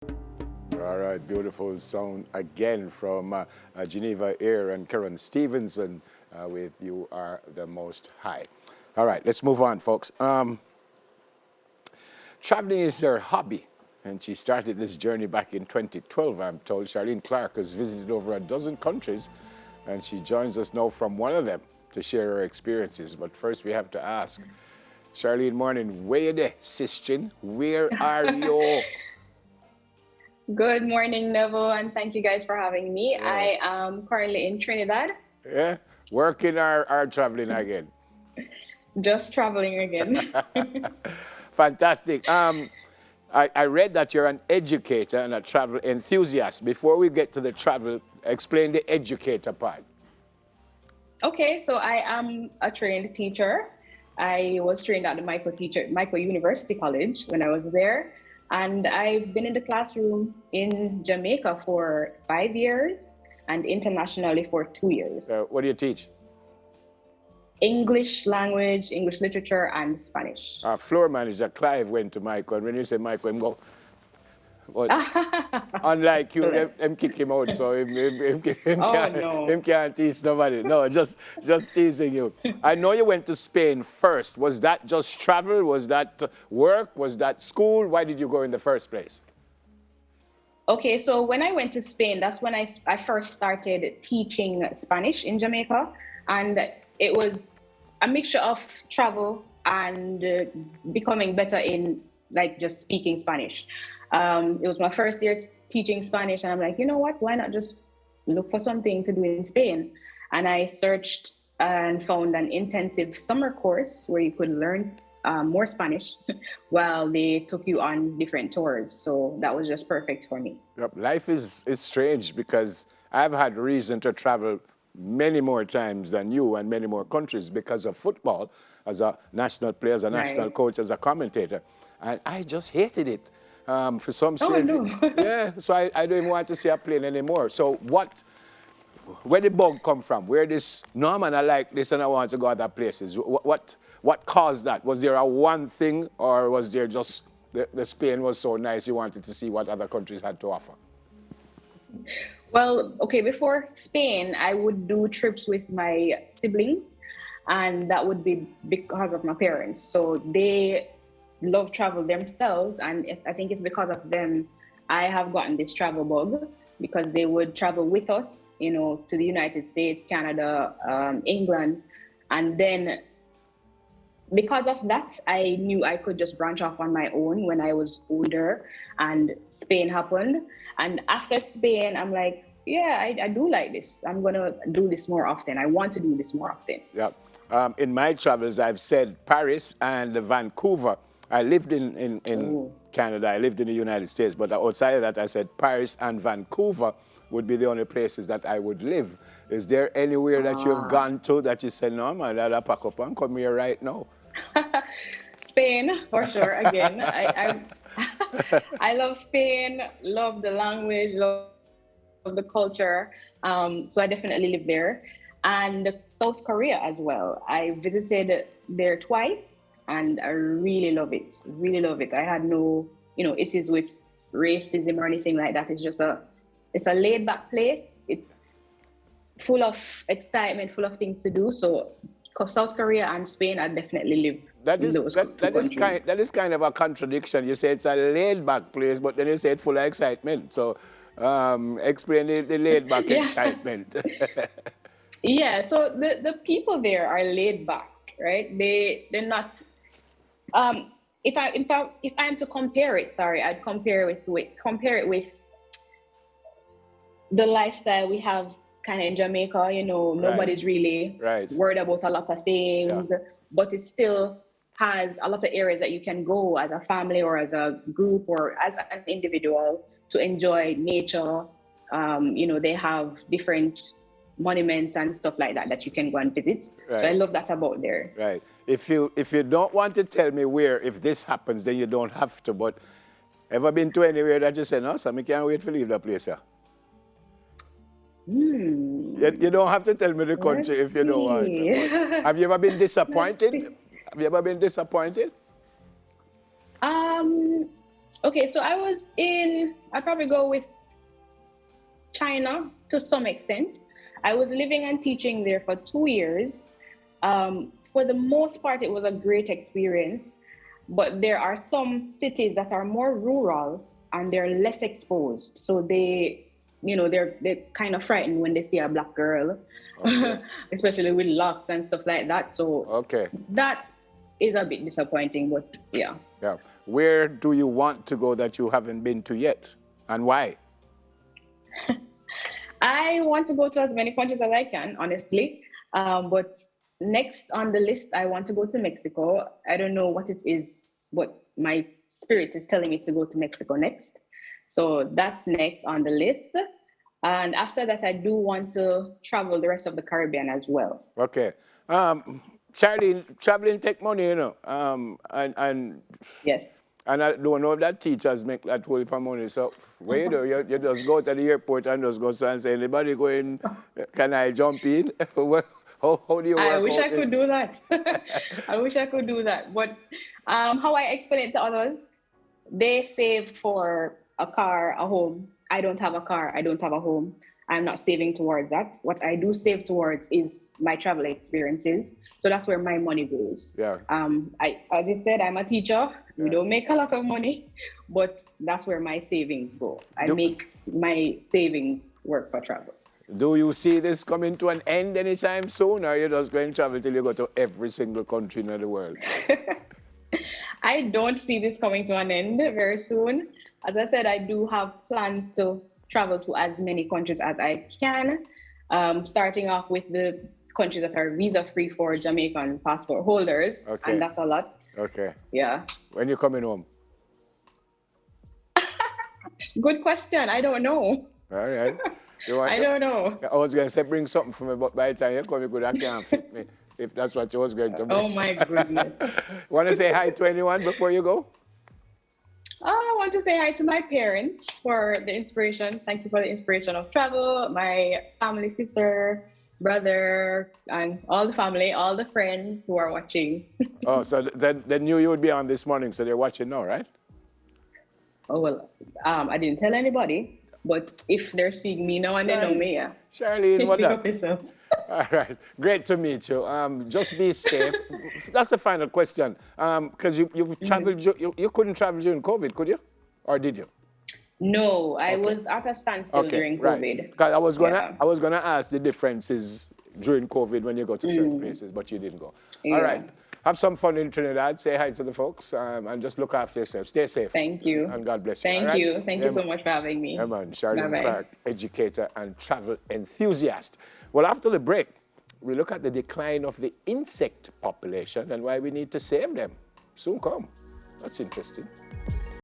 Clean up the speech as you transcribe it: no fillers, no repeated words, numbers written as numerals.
All right, beautiful sound again from Geneva Air and Karen Stevenson with You Are the Most High. All right, let's move on, folks. Traveling is her hobby, and she started this journey back in 2012, I'm told. Charlene Clark has visited over a dozen countries, and she joins us now from one of them to share her experiences. But first, we have to ask, Charlene, morning, where you there, sister? Where are you? Good morning, Neville, and thank you guys for having me. Yeah. I am currently in Trinidad, Yeah, working or traveling again. just traveling again. Fantastic. I read that you're an educator and a travel enthusiast. Before we get to the travel, explain the educator part. Okay, so I am a trained teacher. I was trained at the Michael University College when I was there, and I've been in the classroom in Jamaica for 5 years and internationally for 2 years. What do you teach? English language, English literature, and Spanish. Our floor manager, Clive, went to Michael, and when you say Michael, him go, but unlike you, him kick him out, so Oh no. him can't tease nobody. No, just teasing you. I know you went to Spain first. Was that just travel? Was that work? Was that school? Why did you go in the first place? Okay, so when I went to Spain, that's when I first started teaching Spanish in Jamaica. And it was a mixture of travel and becoming better in like just speaking Spanish. It was my first year teaching Spanish, and I'm like, you know what? Why not just look for something to do in Spain? And I searched and found an intensive summer course where you could learn more Spanish while they took you on different tours. So that was just perfect for me. Yep. Life is strange because I've had reason to travel many more times than you and many more countries because of football as a national player, as a national Right. coach, as a commentator. And I just hated it for some Oh strange no. Yeah, so I don't even want to see a plane anymore. So where did the bug come from? Where this, no man, I like this and I want to go other places. What caused that? Was there a one thing, or was there just the Spain was so nice you wanted to see what other countries had to offer? Well, okay, before Spain, I would do trips with my siblings, and that would be because of my parents. So they love travel themselves, and I think it's because of them I have gotten this travel bug because they would travel with us, to the United States, Canada, England, and then because of that, I knew I could just branch off on my own when I was older, and Spain happened. And after Spain, I'm like, yeah, I do like this. I'm going to do this more often. I want to do this more often. Yeah. In my travels, I've said Paris and Vancouver. I lived in Canada. I lived in the United States. But outside of that, I said Paris and Vancouver would be the only places that I would live. Is there anywhere that you've gone to that you said, no, man, I'll pack up and come here right now? Spain, for sure. Again, I love Spain, love the language, love the culture. So I definitely live there. And South Korea as well. I visited there twice and I really love it. Really love it. I had no, issues with racism or anything like that. It's a laid back place. It's full of excitement, full of things to do. So South Korea and Spain, I definitely live in those two countries. That is kind of a contradiction. You say it's a laid-back place, but then you say it's full of excitement. So explain the laid-back Yeah. excitement. Yeah, so the people there are laid back, right? They're not. If I am to compare it, sorry, I'd compare it with the lifestyle we have kind of in Jamaica. Nobody's really Right. worried about a lot of things, but it still has a lot of areas that you can go as a family or as a group or as an individual to enjoy nature. They have different monuments and stuff like that you can go and visit. Right. So I love that about there. Right. If you don't want to tell me where, if this happens, then you don't have to. But ever been to anywhere that you say, no, sir, I can't wait to leave that place, sir? You don't have to tell me the country if you don't want to. But have you ever been disappointed? Have you ever been disappointed? Okay, so I'd probably go with China to some extent. I was living and teaching there for 2 years. For the most part, it was a great experience, but there are some cities that are more rural and they're less exposed. So they're kind of frightened when they see a black girl, Okay. especially with locks and stuff like that. So Okay. that is a bit disappointing, but yeah. Yeah. Where do you want to go that you haven't been to yet, and why? I want to go to as many countries as I can, honestly. But next on the list, I want to go to Mexico. I don't know what it is, but my spirit is telling me to go to Mexico next. So that's next on the list. And after that, I do want to travel the rest of the Caribbean as well. Okay. Charlie, traveling take money, you know. Yes. And I don't know if that teachers make that whole heap of money. So what you do, you just go to the airport and just go and say, anybody going, can I jump in? How do you work I wish out I could this? do that. I wish I could do that. But how I explain it to others, they save for a car, a home. I don't have a car. I don't have a home. I'm not saving towards that. What I do save towards is my travel experiences. So that's where my money goes. Yeah. As you said, I'm a teacher. We Yeah. don't make a lot of money, but that's where my savings go. I Do- make my savings work for travel. Do you see this coming to an end anytime soon, or are you just going to travel till you go to every single country in the world? I don't see this coming to an end very soon. As I said, I do have plans to travel to as many countries as I can, starting off with the countries that are visa free for Jamaican passport holders, Okay. and that's a lot. Okay. Yeah. When you coming home? Good question. I don't know. All right. You want I don't know. I was going to say bring something for me, but by the time you come, you could, I can't fit me, if that's what you was going to bring. Oh my goodness. Want to say hi to anyone before you go? I want to say hi to my parents for the inspiration. Thank you for the inspiration of travel. My family, sister, brother, and all the family, all the friends who are watching. Oh, so they knew you would be on this morning, so they're watching now, right? Oh, well, I didn't tell anybody, but if they're seeing me now and they know me, yeah. Charlene, what Pick up? up yourself. All right. Great to meet you. Just be safe. That's the final question. Because you've traveled, you couldn't travel during COVID, could you? Or did you? No, I was at a standstill during right. COVID. 'Cause Yeah. I was gonna ask the differences during COVID when you go to certain places, but you didn't go. All Yeah. right. Have some fun in Trinidad. Say hi to the folks, and just look after yourself. Stay safe. Thank you. And God bless you. all Thank right? you. Thank you so much for having me. Yeah, man. Charlene Bye-bye. Clark, educator and travel enthusiast. Well, after the break, we look at the decline of the insect population and why we need to save them. Soon come. That's interesting.